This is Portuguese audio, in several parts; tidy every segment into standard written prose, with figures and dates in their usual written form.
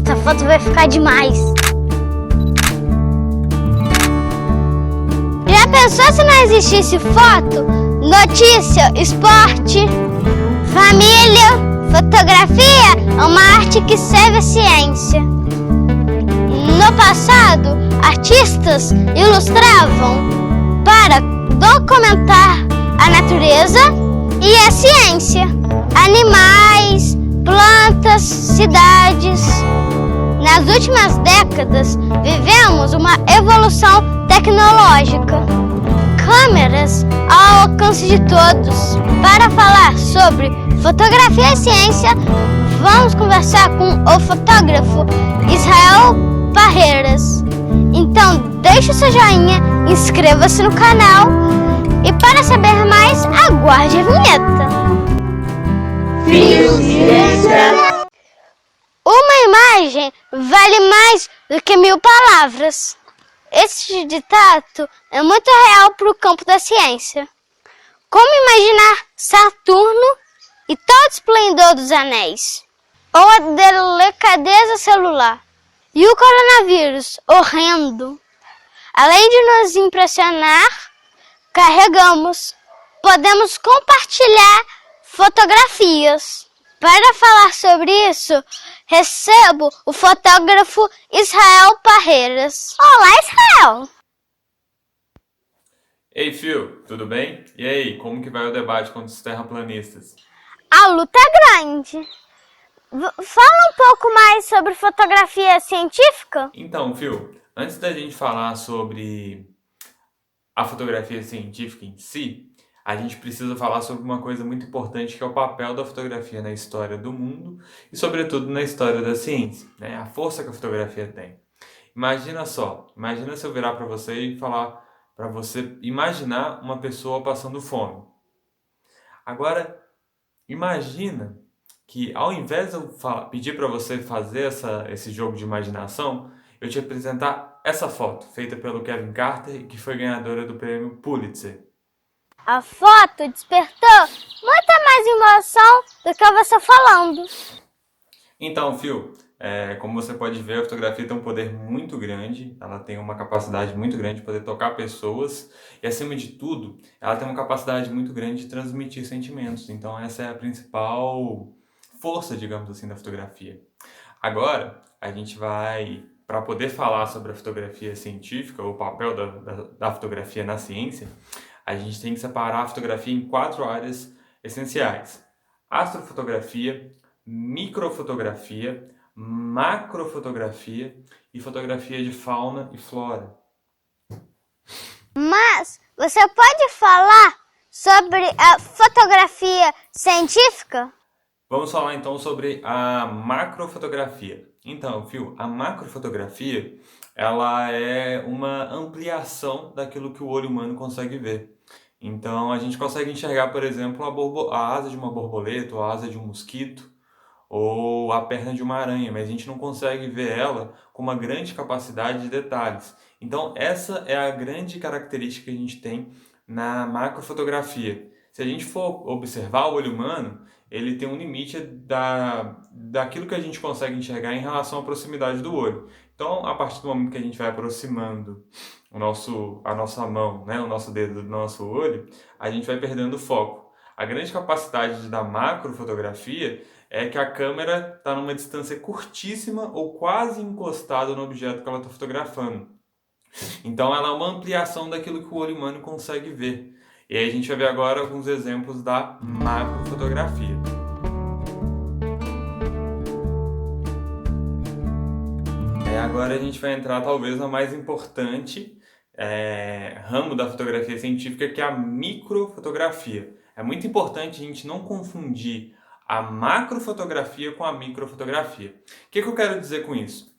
Essa foto vai ficar demais. Já pensou se não existisse foto, notícia, esporte, família? Fotografia é uma arte que serve à ciência. No passado, artistas ilustravam para documentar a natureza e a ciência, animais, plantas, cidades. Nas últimas décadas, vivemos uma evolução tecnológica. Câmeras ao alcance de todos. Para falar sobre fotografia e ciência, vamos conversar com o fotógrafo Israel Parreiras. Então, deixe o seu joinha, inscreva-se no canal e para saber mais, aguarde a vinheta. Ciência. Uma imagem vale mais do que 1000 palavras. Esse ditado é muito real para o campo da ciência. Como imaginar Saturno e todo o esplendor dos anéis? Ou a delicadeza celular? E o coronavírus, horrendo? Além de nos impressionar, podemos compartilhar fotografias. Para falar sobre isso, recebo o fotógrafo Israel Parreiras. Olá, Israel! Ei, Phil, tudo bem? E aí, como que vai o debate contra os terraplanistas? A luta é grande. Fala um pouco mais sobre fotografia científica? Então, Phil, antes da gente falar sobre a fotografia científica em si, a gente precisa falar sobre uma coisa muito importante que é o papel da fotografia na história do mundo e, sobretudo, na história da ciência, né? A força que a fotografia tem. Imagina se eu virar para você e falar para você imaginar uma pessoa passando fome. Agora, imagina que ao invés de eu pedir para você fazer esse jogo de imaginação, eu te apresentar essa foto, feita pelo Kevin Carter e que foi ganhadora do prêmio Pulitzer. A foto despertou muita mais emoção do que você falando. Então, Phil, como você pode ver, a fotografia tem um poder muito grande, ela tem uma capacidade muito grande de poder tocar pessoas e, acima de tudo, ela tem uma capacidade muito grande de transmitir sentimentos. Então, essa é a principal força, digamos assim, da fotografia. Agora, a gente vai, para poder falar sobre a fotografia científica, o papel da fotografia na ciência, a gente tem que separar a fotografia em 4 áreas essenciais: astrofotografia, microfotografia, macrofotografia e fotografia de fauna e flora. Mas você pode falar sobre a fotografia científica? Vamos falar então sobre a macrofotografia. Então, Phil, a macrofotografia, ela é uma ampliação daquilo que o olho humano consegue ver. Então, a gente consegue enxergar, por exemplo, a asa de uma borboleta, ou a asa de um mosquito, ou a perna de uma aranha, mas a gente não consegue ver ela com uma grande capacidade de detalhes. Então, essa é a grande característica que a gente tem na macrofotografia. Se a gente for observar o olho humano, ele tem um limite daquilo que a gente consegue enxergar em relação à proximidade do olho. Então, a partir do momento que a gente vai aproximando a nossa mão, né, o nosso dedo do nosso olho, a gente vai perdendo o foco. A grande capacidade da macrofotografia é que a câmera está numa distância curtíssima ou quase encostada no objeto que ela está fotografando. Então, ela é uma ampliação daquilo que o olho humano consegue ver. E aí a gente vai ver agora alguns exemplos da macrofotografia. Agora a gente vai entrar talvez na mais importante ramo da fotografia científica, que é a microfotografia. É muito importante a gente não confundir a macrofotografia com a microfotografia. O que eu quero dizer com isso?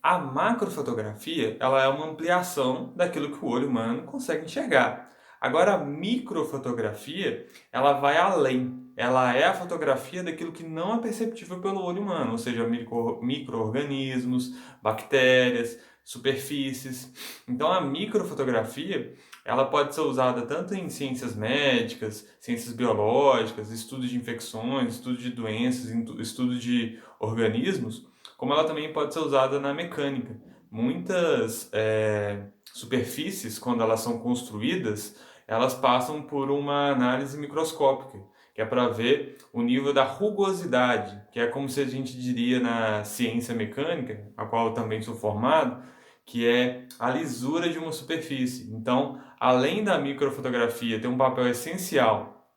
A macrofotografia, ela é uma ampliação daquilo que o olho humano consegue enxergar. Agora, a microfotografia, ela vai além. Ela é a fotografia daquilo que não é perceptível pelo olho humano, ou seja, micro-organismos, bactérias, superfícies. Então, a microfotografia, ela pode ser usada tanto em ciências médicas, ciências biológicas, estudo de infecções, estudo de doenças, estudo de organismos, como ela também pode ser usada na mecânica. Muitas superfícies, quando elas são construídas, elas passam por uma análise microscópica, que é para ver o nível da rugosidade, que é como se a gente diria na ciência mecânica, a qual eu também sou formado, que é a lisura de uma superfície. Então, além da microfotografia ter um papel essencial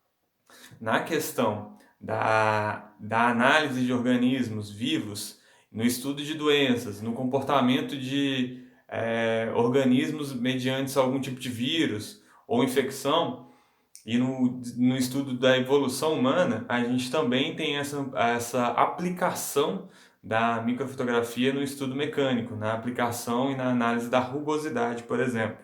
na questão da análise de organismos vivos, no estudo de doenças, no comportamento de organismos mediante algum tipo de vírus ou infecção, e no estudo da evolução humana, a gente também tem essa aplicação da microfotografia no estudo mecânico, na aplicação e na análise da rugosidade, por exemplo.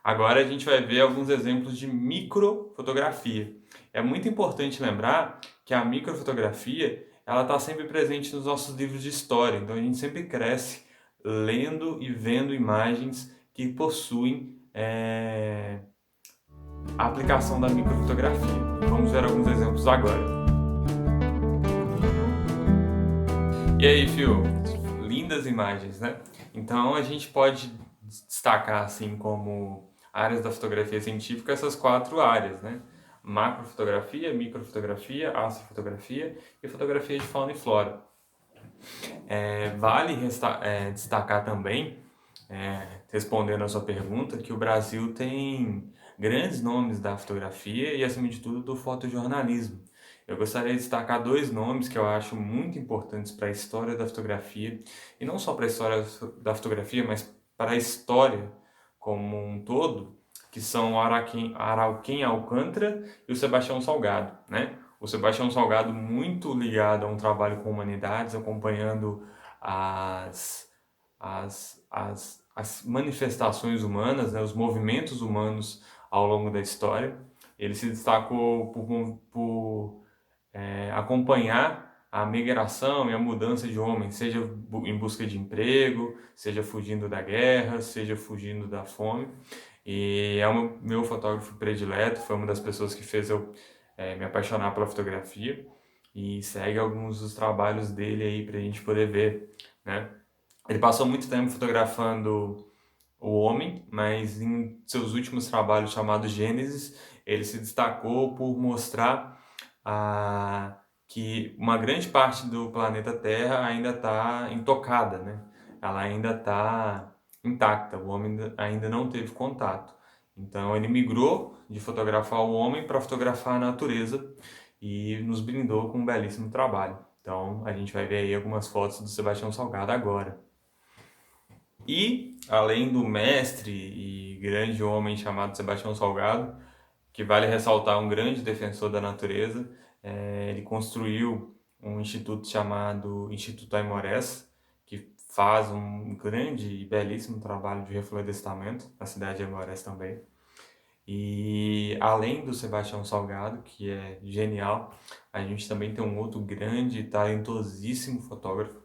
Agora a gente vai ver alguns exemplos de microfotografia. É muito importante lembrar que a microfotografia ela está sempre presente nos nossos livros de história, então a gente sempre cresce lendo e vendo imagens que possuem a aplicação da microfotografia. Vamos ver alguns exemplos agora. E aí, Phil? Lindas imagens, né? Então a gente pode destacar assim como áreas da fotografia científica essas 4 áreas, né? Macrofotografia, microfotografia, astrofotografia e fotografia de fauna e flora. Vale destacar também, respondendo a sua pergunta, que o Brasil tem grandes nomes da fotografia e, acima de tudo, do fotojornalismo. Eu gostaria de destacar 2 nomes que eu acho muito importantes para a história da fotografia, e não só para a história da fotografia, mas para a história como um todo, que são o Arauquém Alcântara e o Sebastião Salgado, né? O Sebastião Salgado muito ligado a um trabalho com humanidades, acompanhando as manifestações humanas, né? Os movimentos humanos ao longo da história. Ele se destacou por acompanhar a migração e a mudança de homens, seja em busca de emprego, seja fugindo da guerra, seja fugindo da fome. E é o meu fotógrafo predileto, foi uma das pessoas que fez eu me apaixonar pela fotografia, e segue alguns dos trabalhos dele aí pra gente poder ver, né? Ele passou muito tempo fotografando o homem, mas em seus últimos trabalhos, chamados Gênesis, ele se destacou por mostrar que uma grande parte do planeta Terra ainda está intocada, né? Ela ainda está intacta, o homem ainda não teve contato. Então ele migrou de fotografar o homem para fotografar a natureza e nos brindou com um belíssimo trabalho. Então a gente vai ver aí algumas fotos do Sebastião Salgado agora. E além do mestre e grande homem chamado Sebastião Salgado, que vale ressaltar um grande defensor da natureza, ele construiu um instituto chamado Instituto Aimorés, que faz um grande e belíssimo trabalho de reflorestamento na cidade de Aimorés também. E além do Sebastião Salgado, que é genial, a gente também tem um outro grande e talentosíssimo fotógrafo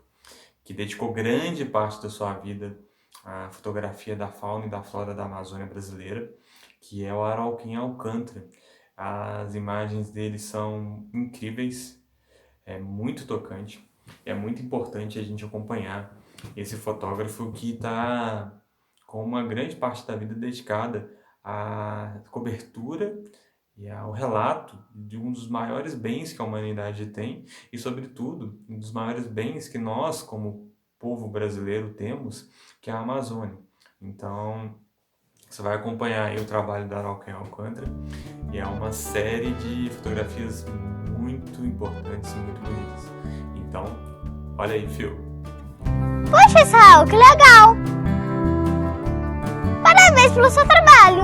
que dedicou grande parte da sua vida à fotografia da fauna e da flora da Amazônia brasileira, que é o Arauquém Alcântara. As imagens dele são incríveis, é muito tocante, é muito importante a gente acompanhar esse fotógrafo que está com uma grande parte da vida dedicada à cobertura e ao relato de um dos maiores bens que a humanidade tem e, sobretudo, um dos maiores bens que nós, como povo brasileiro, temos, que é a Amazônia. Então, você vai acompanhar aí o trabalho da Arauquém Alcântara, e é uma série de fotografias muito importantes e muito bonitas. Então, olha aí, Phil. Poxa, Israel, que legal! Parabéns pelo seu trabalho!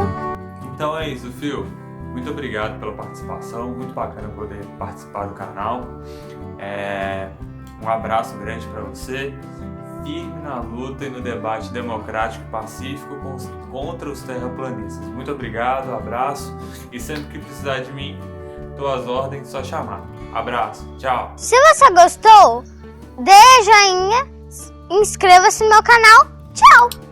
Então é isso, Phil. Muito obrigado pela participação, muito bacana poder participar do canal. Um abraço grande para você. Firme na luta e no debate democrático e pacífico contra os terraplanistas. Muito obrigado, abraço, e sempre que precisar de mim, estou às ordens, só chamar. Abraço, tchau! Se você gostou, dê joinha, inscreva-se no meu canal. Tchau!